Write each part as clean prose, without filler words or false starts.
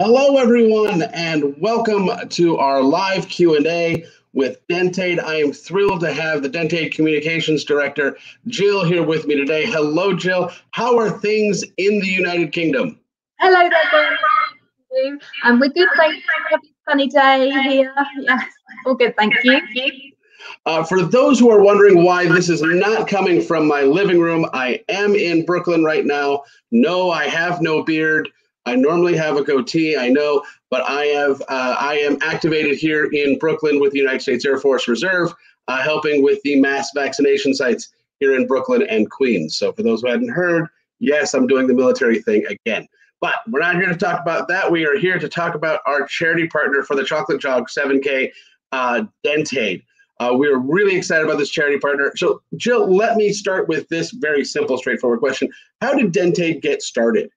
Hello, everyone, and welcome to our live Q&A with Dentaid. I am thrilled to have the Dentaid Communications Director, Jill, here with me today. Hello, Jill. How are things in the United Kingdom? Hello there, Gordon. We're good, thank you. Lovely sunny day here. Yes, all good, thank you. For those who are wondering why this is not coming from my living room, I am in Brooklyn right now. No, I have no beard. I normally have a goatee, I know, but I am activated here in Brooklyn with the United States Air Force Reserve, helping with the mass vaccination sites here in Brooklyn and Queens. So for those who hadn't heard, yes, I'm doing the military thing again. But we're not here to talk about that. We are here to talk about our charity partner for the Chocolate Jog 7K, Dentaid. We're really excited about this charity partner. So Jill, let me start with this very simple, straightforward question. How did Dentaid get started?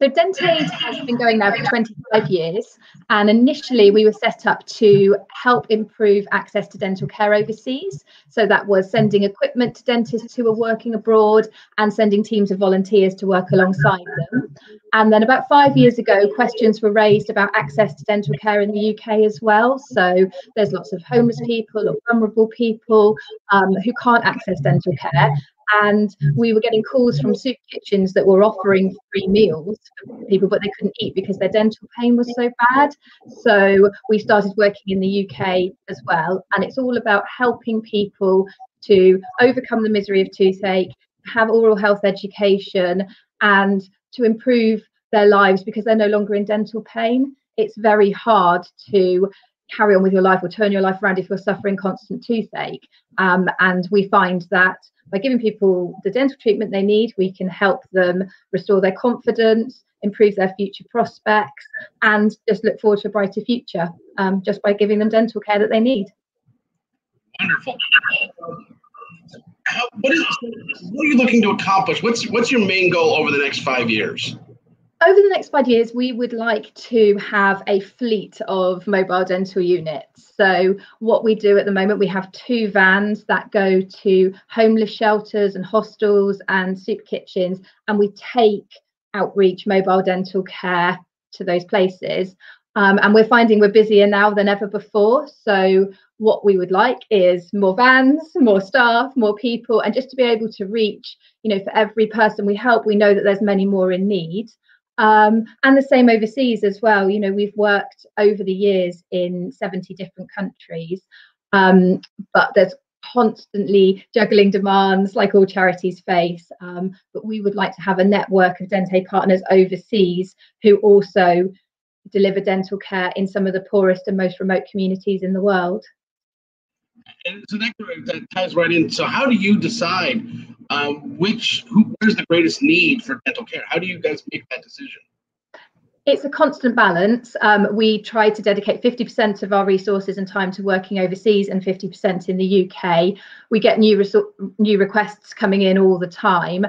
So Dentaid has been going now for 25 years, and initially we were set up to help improve access to dental care overseas. So that was sending equipment to dentists who were working abroad and sending teams of volunteers to work alongside them. And then about 5 years ago, questions were raised about access to dental care in the UK as well. So there's lots of homeless people or vulnerable people who can't access dental care. And we were getting calls from soup kitchens that were offering free meals for people, but they couldn't eat because their dental pain was so bad. So we started working in the UK as well. And it's all about helping people to overcome the misery of toothache, have oral health education, and to improve their lives because they're no longer in dental pain. It's very hard to carry on with your life or turn your life around if you're suffering constant toothache. And we find that by giving people the dental treatment they need, we can help them restore their confidence, improve their future prospects, and just look forward to a brighter future just by giving them dental care that they need. Wonderful. What are you looking to accomplish? What's your main goal over the next 5 years? Over the next 5 years, we would like to have a fleet of mobile dental units. So what we do at the moment, we have 2 vans that go to homeless shelters and hostels and soup kitchens, and we take outreach mobile dental care to those places. And we're finding we're busier now than ever before. So what we would like is more vans, more staff, more people, and just to be able to reach, for every person we help, we know that there's many more in need. And the same overseas as well. We've worked over the years in 70 different countries, but there's constantly juggling demands like all charities face. But we would like to have a network of Dentaid partners overseas who also deliver dental care in some of the poorest and most remote communities in the world. And so that ties right in. So how do you decide where's the greatest need for dental care? How do you guys make that decision? It's a constant balance. We try to dedicate 50% of our resources and time to working overseas and 50% in the UK. We get new requests coming in all the time.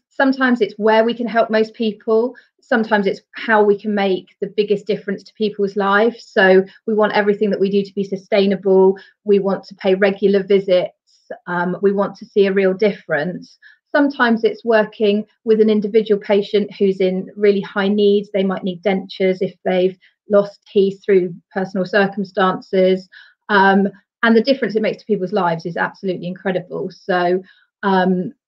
Sometimes it's where we can help most people. Sometimes it's how we can make the biggest difference to people's lives. So we want everything that we do to be sustainable. We want to pay regular visits. We want to see a real difference. Sometimes it's working with an individual patient who's in really high needs. They might need dentures if they've lost teeth through personal circumstances. And the difference it makes to people's lives is absolutely incredible. So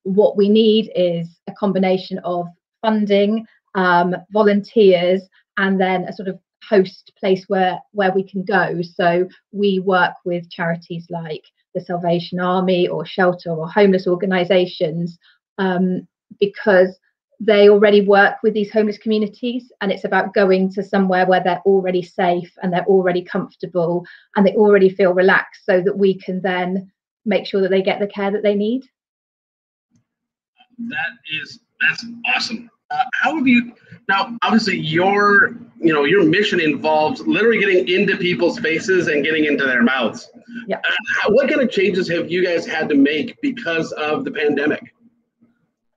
what we need is a combination of funding, volunteers, and then a sort of host place where we can go. So we work with charities like the Salvation Army or shelter or homeless organisations because they already work with these homeless communities, and it's about going to somewhere where they're already safe and they're already comfortable and they already feel relaxed, so that we can then make sure that they get the care that they need. That's awesome. How have you now? Obviously, your mission involves literally getting into people's faces and getting into their mouths. Yeah. What kind of changes have you guys had to make because of the pandemic?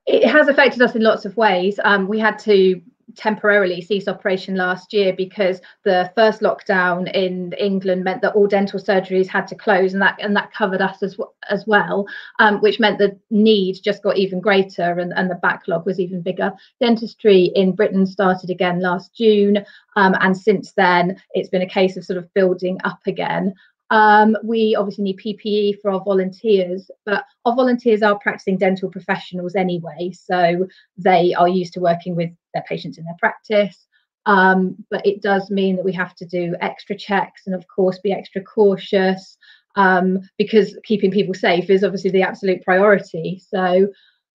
It has affected us in lots of ways. We had to temporarily cease operation last year because the first lockdown in England meant that all dental surgeries had to close, and that covered us as well, which meant the need just got even greater, and the backlog was even bigger. Dentistry in Britain started again last June, and since then it's been a case of sort of building up again. We obviously need PPE for our volunteers, but our volunteers are practicing dental professionals anyway, so they are used to working with their patients in their practice. But it does mean that we have to do extra checks and, of course, be extra cautious, because keeping people safe is obviously the absolute priority. So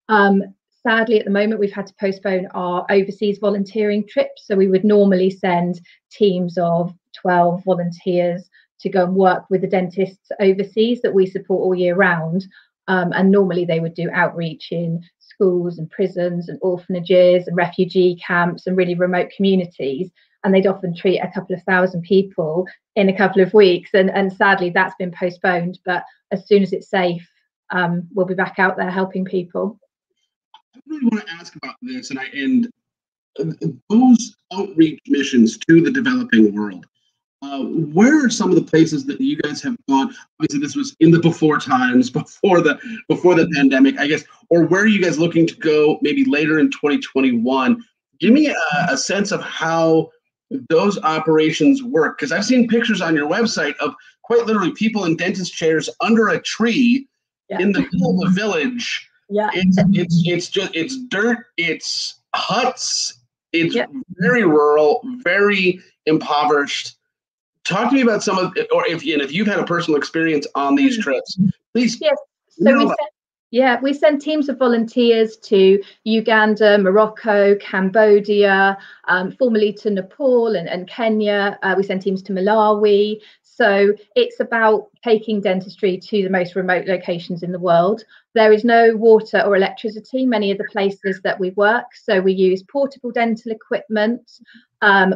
sadly, at the moment, we've had to postpone our overseas volunteering trips. So we would normally send teams of 12 volunteers to go and work with the dentists overseas that we support all year round. And normally they would do outreach in schools and prisons and orphanages and refugee camps and really remote communities. And they'd often treat a couple of thousand people in a couple of weeks. And sadly, that's been postponed. But as soon as it's safe, we'll be back out there helping people. I really want to ask about this, and those outreach missions to the developing world. Where are some of the places that you guys have gone? Obviously, this was in the before times, before the pandemic, I guess. Or where are you guys looking to go? Maybe later in 2021. Give me a sense of how those operations work, because I've seen pictures on your website of quite literally people in dentist chairs under a tree in the middle of a village. Yeah, it's dirt, it's huts, it's very rural, very impoverished. Talk to me about some of, or if you've had a personal experience on these trips, please. Yes. So we send teams of volunteers to Uganda, Morocco, Cambodia, formerly to Nepal and Kenya. We send teams to Malawi. So it's about taking dentistry to the most remote locations in the world. There is no water or electricity, many of the places that we work. So we use portable dental equipment.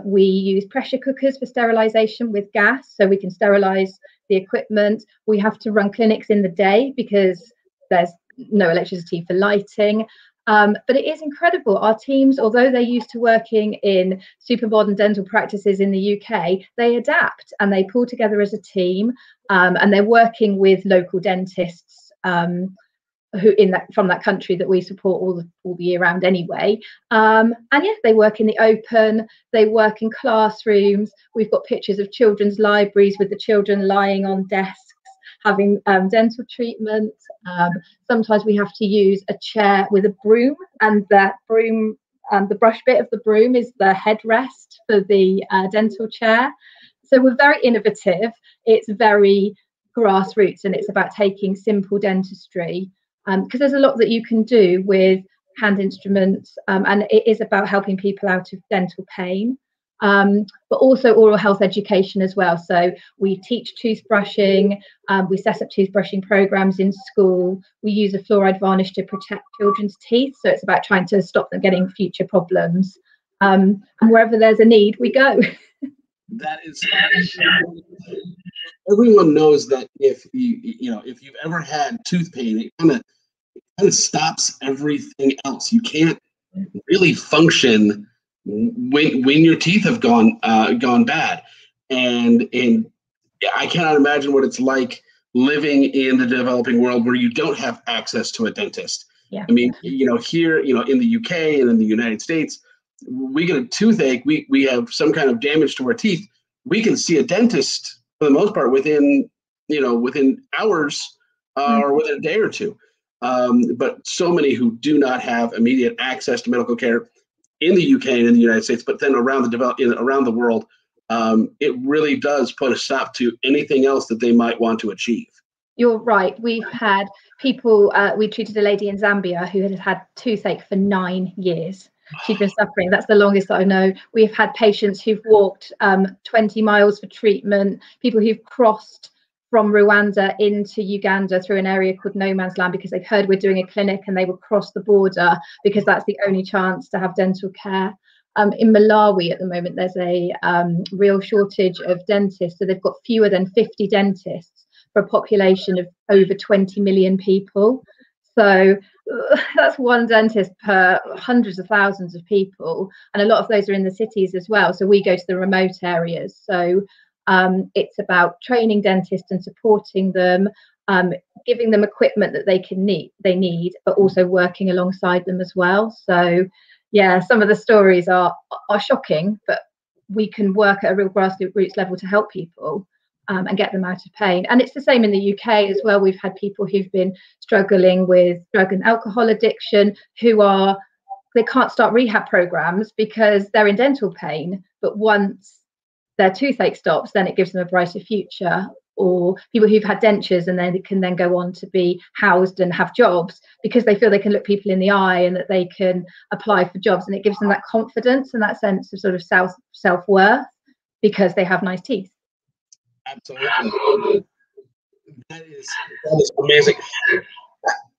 We use pressure cookers for sterilisation with gas, so we can sterilise the equipment. We have to run clinics in the day because there's no electricity for lighting. But it is incredible. Our teams, although they're used to working in super modern dental practices in the UK, they adapt and they pull together as a team, and they're working with local dentists from that country that we support all the year round anyway. And yeah, they work in the open, they work in classrooms. We've got pictures of children's libraries with the children lying on desks having dental treatment. Sometimes we have to use a chair with a broom, and that broom, the brush bit of the broom is the headrest for the dental chair. So we're very innovative. It's very grassroots, and it's about taking simple dentistry, because there's a lot that you can do with hand instruments, and it is about helping people out of dental pain. But also oral health education as well. So we teach toothbrushing, we set up toothbrushing programs in school. We use a fluoride varnish to protect children's teeth. So it's about trying to stop them getting future problems. And wherever there's a need, we go. That is, everyone knows that if you've ever had tooth pain, it kind of stops everything else. You can't really function when your teeth have gone bad, and I cannot imagine what it's like living in the developing world where you don't have access to a dentist. Yeah. I mean, here, in the UK and in the United States, we get a toothache, we have some kind of damage to our teeth, we can see a dentist for the most part within hours or within a day or two. But so many who do not have immediate access to medical care in the UK and in the United States, but then around the world, it really does put a stop to anything else that they might want to achieve. You're right. We've had people, we treated a lady in Zambia who had had toothache for 9 years. She'd been suffering. That's the longest that I know. We've had patients who've walked 20 miles for treatment, people who've crossed from Rwanda into Uganda through an area called No Man's Land because they've heard we're doing a clinic, and they would cross the border because that's the only chance to have dental care. In Malawi at the moment, there's a real shortage of dentists. So they've got fewer than 50 dentists for a population of over 20 million people. So that's one dentist per hundreds of thousands of people, and a lot of those are in the cities as well. So we go to the remote areas. So it's about training dentists and supporting them, giving them equipment that they need, but also working alongside them as well. So yeah, some of the stories are shocking, but we can work at a real grassroots level to help people and get them out of pain. And it's the same in the UK as well. We've had people who've been struggling with drug and alcohol addiction they can't start rehab programs because they're in dental pain, but once their toothache stops, then it gives them a brighter future. Or people who've had dentures and then they can then go on to be housed and have jobs because they feel they can look people in the eye and that they can apply for jobs, and it gives them that confidence and that sense of sort of self-worth because they have nice teeth. Absolutely. That is amazing.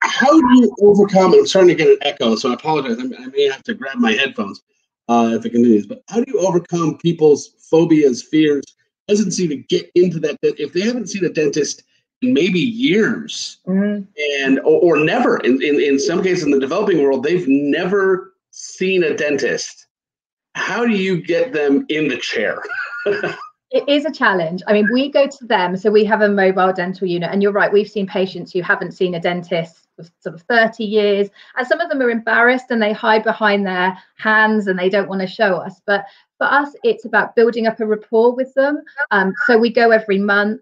How do you overcome, I'm starting to get an echo, so I apologize. I may have to grab my headphones if it continues, but how do you overcome people's phobias, fears, hesitancy to get into that if they haven't seen a dentist in maybe years and or never, in some cases in the developing world, they've never seen a dentist. How do you get them in the chair? It is a challenge. I mean, we go to them, so we have a mobile dental unit, and you're right, we've seen patients who haven't seen a dentist for sort of 30 years, and some of them are embarrassed and they hide behind their hands and they don't want to show us. But for us, it's about building up a rapport with them. So we go every month.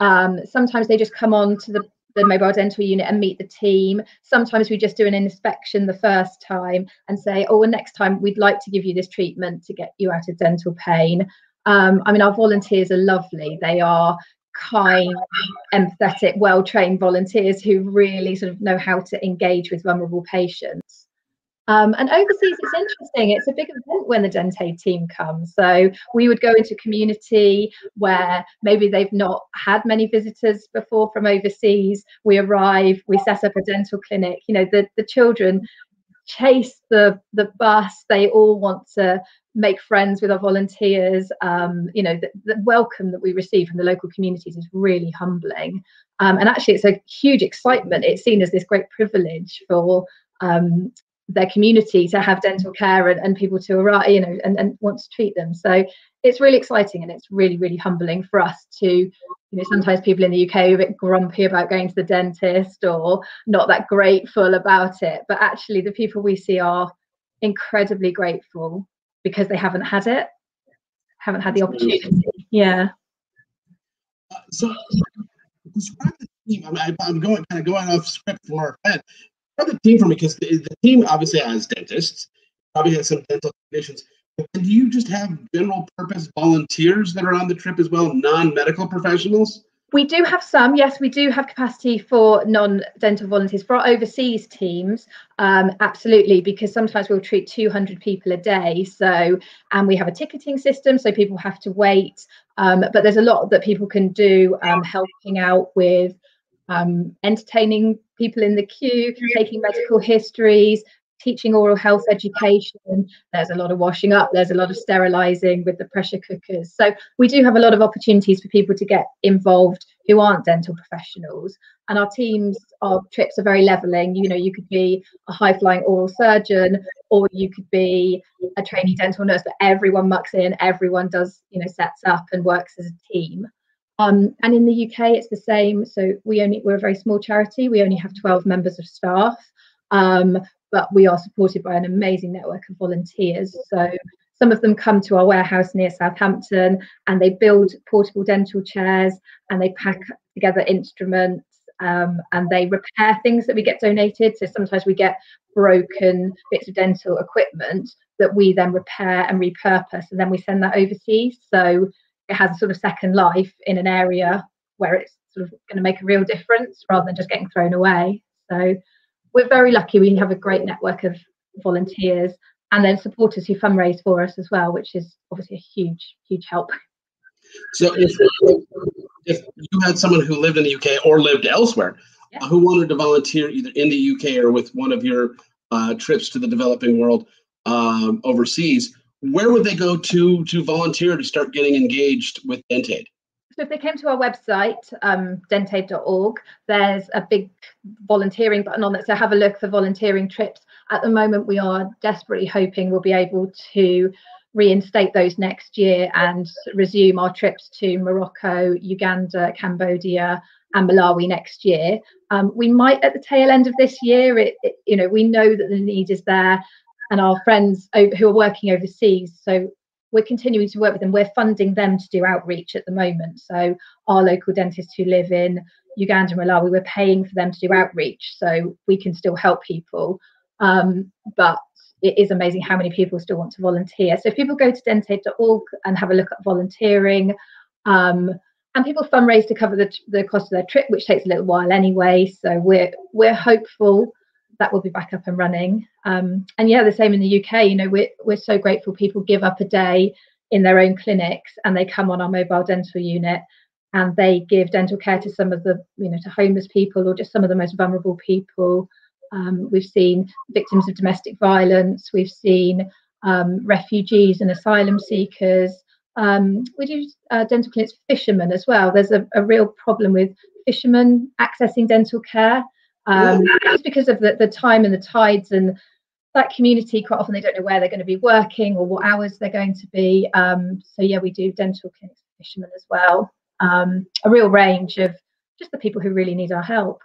Sometimes they just come on to the mobile dental unit and meet the team. Sometimes we just do an inspection the first time and say, oh, well, next time we'd like to give you this treatment to get you out of dental pain. I mean, our volunteers are lovely. They are kind, empathetic, well-trained volunteers who really sort of know how to engage with vulnerable patients. And overseas, it's interesting. It's a big event when the Dentaid team comes. So we would go into community where maybe they've not had many visitors before from overseas. We arrive, we set up a dental clinic. You know, the children chase the bus. They all want to make friends with our volunteers. You know, the welcome that we receive from the local communities is really humbling. And actually, it's a huge excitement. It's seen as this great privilege for their community to have dental care and people to arrive, you know, and want to treat them. So it's really exciting, and it's really, really humbling for us to, you know, sometimes people in the UK are a bit grumpy about going to the dentist or not that grateful about it. But actually, the people we see are incredibly grateful because they haven't had it, haven't had the opportunity. Yeah. So describe the team. I'm going off script from our head. The team for me, because the team obviously has dentists, probably has some dental conditions. And do you just have general purpose volunteers that are on the trip as well, non-medical professionals? We do have some, yes, we do have capacity for non-dental volunteers. For our overseas teams, absolutely, because sometimes we'll treat 200 people a day. So, and we have a ticketing system, so people have to wait. But there's a lot that people can do, helping out with entertaining people in the queue, taking medical histories, teaching oral health education. There's a lot of washing up, there's a lot of sterilising with the pressure cookers. So we do have a lot of opportunities for people to get involved who aren't dental professionals. And our teams, our trips are very levelling. You know, you could be a high-flying oral surgeon, or you could be a trainee dental nurse, but everyone mucks in, everyone does, you know, sets up and works as a team. And in the UK, it's the same. So we're a very small charity. We only have 12 members of staff. But we are supported by an amazing network of volunteers. So some of them come to our warehouse near Southampton and they build portable dental chairs and they pack together instruments and they repair things that we get donated. So sometimes we get broken bits of dental equipment that we then repair and repurpose, and then we send that overseas. So it has a sort of second life in an area where it's sort of going to make a real difference rather than just getting thrown away. So we're very lucky. We have a great network of volunteers and then supporters who fundraise for us as well, which is obviously a huge, huge help. So if you had someone who lived in the UK or lived elsewhere, yeah, who wanted to volunteer either in the UK or with one of your trips to the developing world overseas, where would they go to volunteer to start getting engaged with Dentaid? So if they came to our website, dentaid.org, there's a big volunteering button on it. So have a look for volunteering trips. At the moment, we are desperately hoping we'll be able to reinstate those next year and resume our trips to Morocco, Uganda, Cambodia, and Malawi next year. We might at the tail end of this year. We know that the need is there, and our friends who are working overseas. So we're continuing to work with them. We're funding them to do outreach at the moment. So our local dentists who live in Uganda and Malawi, we're paying for them to do outreach so we can still help people. But it is amazing how many people still want to volunteer. So if people go to dentaid.org and have a look at volunteering, and people fundraise to cover the cost of their trip, which takes a little while anyway. So we're hopeful that will be back up and running. And yeah, the same in the UK. We're so grateful people give up a day in their own clinics and they come on our mobile dental unit and they give dental care to some of the, to homeless people or just some of the most vulnerable people. We've seen victims of domestic violence. We've seen refugees and asylum seekers. We do dental clinics for fishermen as well. There's a real problem with fishermen accessing dental care. Just because of the time and the tides and that community, quite often they don't know where they're going to be working or what hours they're going to be. So yeah, we do dental clinics for fishermen as well. A real range of just the people who really need our help.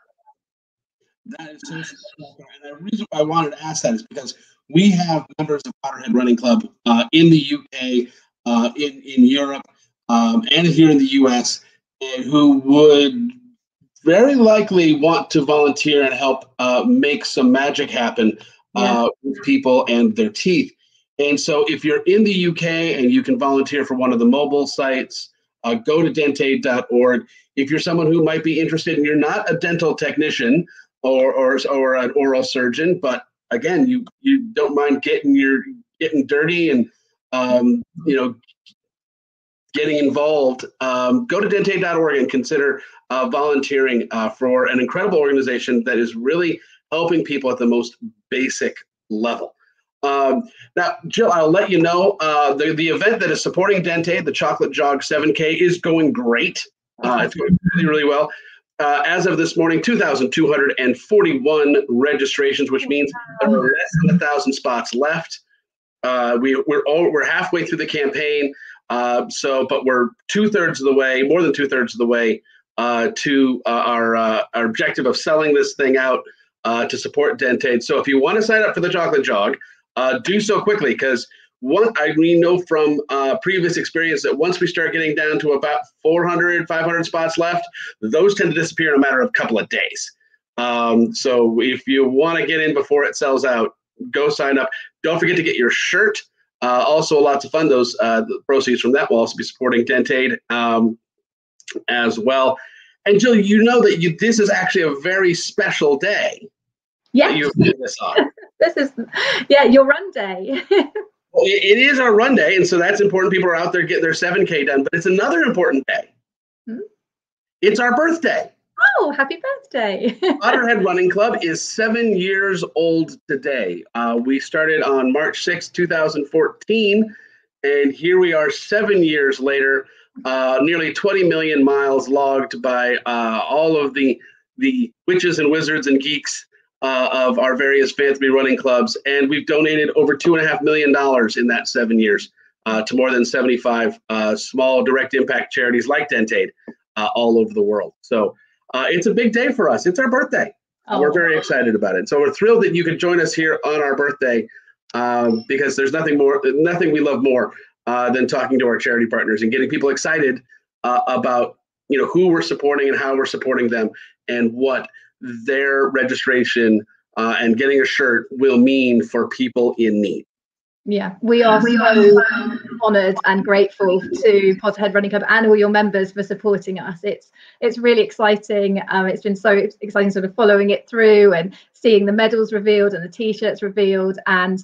That is so special. And the reason I wanted to ask that is because we have members of Powderhead Running Club in the UK, in Europe, and here in the US, who would very likely want to volunteer and help make some magic happen with people and their teeth. And so if you're in the UK and you can volunteer for one of the mobile sites, go to dentaid.org. If you're someone who might be interested and you're not a dental technician or an oral surgeon, but again, you don't mind getting dirty and getting involved, go to dentaid.org and consider volunteering for an incredible organization that is really helping people at the most basic level. Now, Jill, I'll let you know the event that is supporting Dentaid, the Chocolate Jog 7K, is going great. It's going really, really well. As of this morning, 2,241 registrations, which means there are less than 1,000 spots left. We're halfway through the campaign, but we're more than 2/3 of the way to our objective of selling this thing out to support Dentaid. So if you want to sign up for the Chocolate Jog, do so quickly, because we know from previous experience that once we start getting down to about 400, 500 spots left, those tend to disappear in a matter of a couple of days. So if you want to get in before it sells out, go sign up. Don't forget to get your shirt. Also, lots of fun. Those the proceeds from that will also be supporting Dentaid as well. And Jill, you know that this is actually a very special day. Yeah, you did this on. This is your run day. Well, it is our run day, and so that's important. People are out there getting their 7K done, but it's another important day. It's our birthday. Oh, happy birthday. Powderhead Running Club is 7 years old today. We started on March 6, 2014, and here we are 7 years later, nearly 20 million miles logged by all of the witches and wizards and geeks of our various Fanthamy running clubs. And we've donated over $2.5 million in that 7 years to more than 75 small direct impact charities like Dentaid all over the world. So it's a big day for us. It's our birthday. Oh. We're very excited about it. So we're thrilled that you could join us here on our birthday because there's nothing we love more than talking to our charity partners and getting people excited about who we're supporting and how we're supporting them and what their registration and getting a shirt will mean for people in need. Yeah, we are so honoured and grateful to Powderhead Running Club and all your members for supporting us. It's really exciting. It's been so exciting sort of following it through and seeing the medals revealed and the T-shirts revealed. And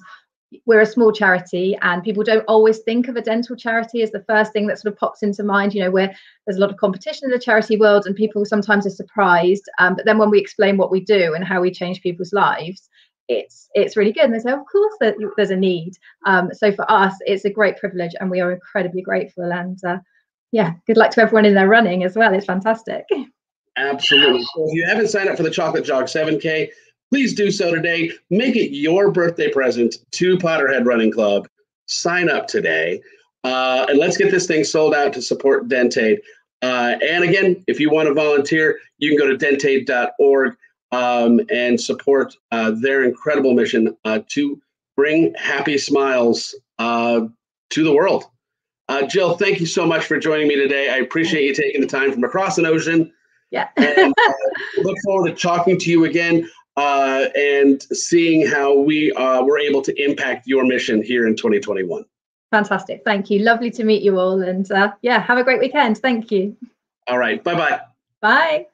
we're a small charity, and people don't always think of a dental charity as the first thing that sort of pops into mind. Where there's a lot of competition in the charity world and people sometimes are surprised. But then when we explain what we do and how we change people's lives, it's really good. And they say, of course, that there's a need. So for us, it's a great privilege, and we are incredibly grateful. And Yeah, good luck to everyone in their running as well. It's fantastic. Absolutely. So if you haven't signed up for the Chocolate Jog 7K, please do so today. Make it your birthday present to Potterhead Running Club. Sign up today. And let's get this thing sold out to support Dentaid. And again, if you want to volunteer, you can go to dentaid.org and support their incredible mission to bring happy smiles to the world. Jill, thank you so much for joining me today. I appreciate you taking the time from across an ocean. Yeah. And look forward to talking to you again and seeing how we were able to impact your mission here in 2021. Fantastic. Thank you. Lovely to meet you all. And yeah, have a great weekend. Thank you. All right. Bye-bye. Bye.